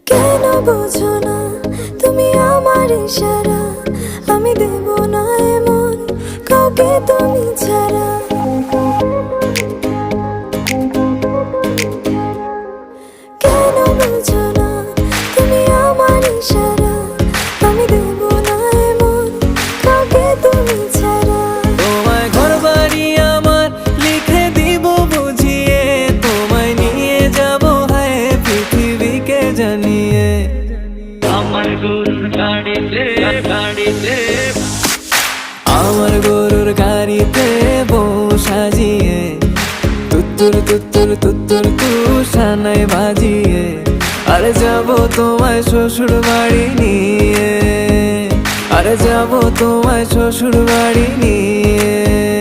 কেন বোঝো না তুমি আমার ইশারা, আমি দেব না এমন কাউকে তুমি ছাড়া। কেন বোঝো না তুমি আমার ইশারা, আমি দেব না এমন কাউকে তুমি ছাড়া। তোমায় ঘরবাড়ি আমার লিখে দিব বুঝিয়ে, তোমায় নিয়ে যাব হায় পৃথিবীকে জানিয়ে। আমার গরুর গাড়িতে গাড়িতে আমার গরুর গাড়িতে বউ সাজিয়ে, তুত্তুর তুত্তুর তুত্তুর তুষানায় বাজিয়ে, আরে যাব তোমায় শ্বশুর বাড়ি নিয়ে, আরে যাব তোমায় শ্বশুর বাড়ি নিয়ে।